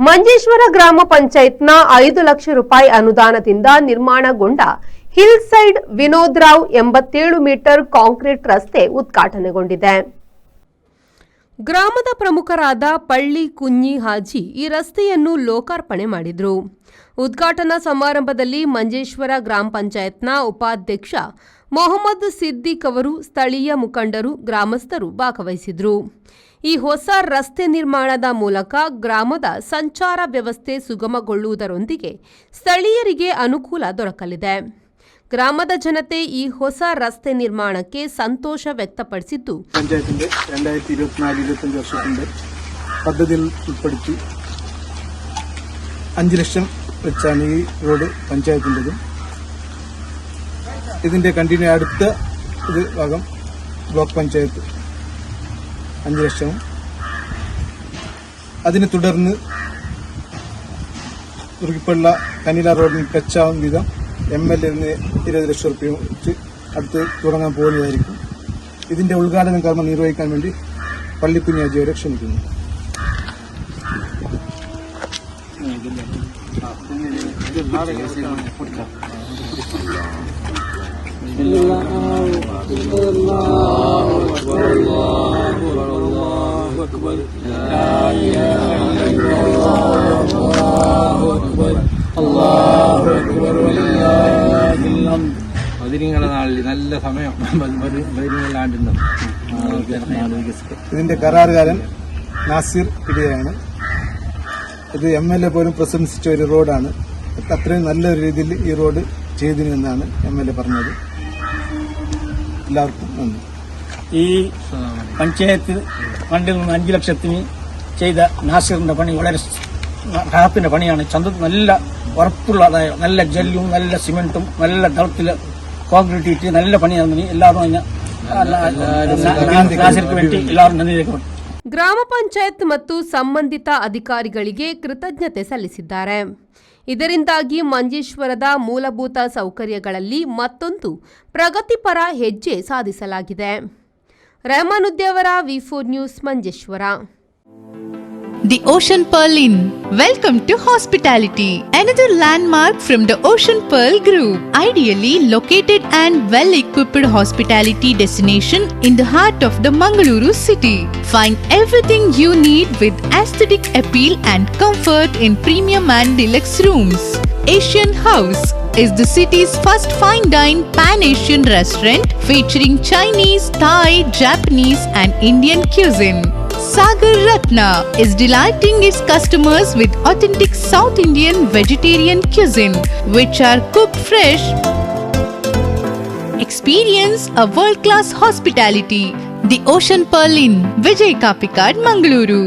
ಮಂಜೇಶ್ವರ ಗ್ರಾಮ ಪಂಚಾಯತ್ನ 5 ಲಕ್ಷ ರೂಪಾಯಿ ಅನುದಾನದಿಂದ ನಿರ್ಮಾಣಗೊಂಡ ಹಿಲ್ ಸೈಡ್ ವಿನೋದ್ರಾವ್ 87 ಮೀಟರ್ ಕಾಂಕ್ರೀಟ್ ರಸ್ತೆ ಉದ್ಘಾಟನೆಗೊಂಡಿದೆ. ಗ್ರಾಮದ ಪ್ರಮುಖರಾದ ಪಳ್ಳಿ ಕುഞ്ഞി ಹಾಜಿ ಈ ರಸ್ತೆಯನ್ನು ಲೋಕಾರ್ಪಣೆ ಮಾಡಿದರು. ಉದ್ಘಾಟನಾ ಸಮಾರಂಭದಲ್ಲಿ ಮಂಜೇಶ್ವರ ಗ್ರಾಮ ಪಂಚಾಯತ್ನ ಉಪಾಧ್ಯಕ್ಷ ಮೊಹಮ್ಮದ್ ಸಿದ್ದಿಕ್ ಅವರು, ಸ್ಥಳೀಯ ಮುಖಂಡರು, ಗ್ರಾಮಸ್ಥರು ಭಾಗವಹಿಸಿದರು. ಈ ಹೊಸ ರಸ್ತೆ ನಿರ್ಮಾಣದ ಮೂಲಕ ಗ್ರಾಮದ ಸಂಚಾರ ವ್ಯವಸ್ಥೆ ಸುಗಮಗೊಳ್ಳುವುದರೊಂದಿಗೆ ಸ್ಥಳೀಯರಿಗೆ ಅನುಕೂಲ ದೊರಕಲಿದೆ. ಗ್ರಾಮದ ಜನತೆ ಈ ಹೊಸ ರಸ್ತೆ ನಿರ್ಮಾಣಕ್ಕೆ ಸಂತೋಷ വ്യക്തಪಡಿಸಿದ್ದು, പഞ്ചായത്തിന്റെ 2024-25 വർഷത്തിന്റെ പദ്ധതിയിൽ ഉൾപ്പെടുത്തി 5 ലക്ഷം വെച്ചാണ് ഈ റോഡ് പഞ്ചായത്തിൻ്റെതും. ഇതിന്റെ കണ്ടിന്യൂ അടുത്ത ഭാഗം ബ്ലോക്ക് പഞ്ചായത്ത് 5 ലക്ഷവും അതിനെ തുടർന്ന് ഉറുകിപ്പള്ള കനില റോഡിന് ടച്ചാവും വിധം MLA 20 ലക്ഷം രൂപ വെച്ച് അടുത്ത് തുടങ്ങാൻ പോകുന്നതായിരിക്കും. ഇതിന്റെ ഉദ്ഘാടനം കർമ്മം നിർവഹിക്കാൻ വേണ്ടി പള്ളിക്കുഞ്ഞി ഹാജിയെ ക്ഷണിക്കുന്നു. ബദിരിങ്ങളുടെ നാളിൽ നല്ല സമയം ഇതിന്റെ കരാറുകാരൻ നാസിർ ഇടിയാണ്. ഇത് MLA പോലും പ്രശംസിച്ച ഒരു റോഡാണ്. അത്രയും നല്ല രീതിയിൽ ഈ റോഡ് ചെയ്തിരുന്നെന്നാണ് MLA പറഞ്ഞത്. എല്ലാവർക്കും നന്ദി. ഈ പഞ്ചായത്ത് ഫണ്ടിൽ നിന്ന് 5 ലക്ഷത്തിന് ചെയ്ത നാസിറിന്റെ പണി വളരെ റാപ്പിന്റെ പണിയാണ്. ചന്തത്ത് നല്ല ഉറപ്പുള്ളതായ നല്ല ജല്ലും നല്ല സിമെന്റും നല്ല തളത്തിൽ കോൺക്രീറ്റ് ഇട്ട് നല്ല പണിയാണ്. എല്ലാവരും നാസിർക്ക് വേണ്ടി എല്ലാവരും നന്ദി രേഖപ്പെടും. ಗ್ರಾಮ ಪಂಚಾಯತ್ ಮತ್ತು ಸಂಬಂಧಿತ ಅಧಿಕಾರಿಗಳಿಗೆ ಕೃತಜ್ಞತೆ ಸಲ್ಲಿಸಿದ್ದಾರೆ. ಇದರಿಂದಾಗಿ ಮಂಜೇಶ್ವರದ ಮೂಲಭೂತ ಸೌಕರ್ಯಗಳಲ್ಲಿ ಮತ್ತೊಂದು ಪ್ರಗತಿಪರ ಹೆಜ್ಜೆ ಸಾಧಿಸಲಾಗಿದೆ. ರೆಹಮಾನುದ್ದೇವರ V4 news Manjeshwar. The Ocean Pearl Inn. Welcome to hospitality. Another landmark from the Ocean Pearl Group. Ideally located and well-equipped hospitality destination in the heart of the Mangaluru city. Find everything you need with aesthetic appeal and comfort in premium and deluxe rooms. Asian House is the city's first fine dine pan-Asian restaurant featuring Chinese, Thai, Japanese and Indian cuisine. Sagar Ratna is delighting its customers with authentic South Indian vegetarian cuisine, which are cooked fresh. Experience a world-class hospitality. The Ocean Pearl Inn, Vijay Kapikad, Mangaluru.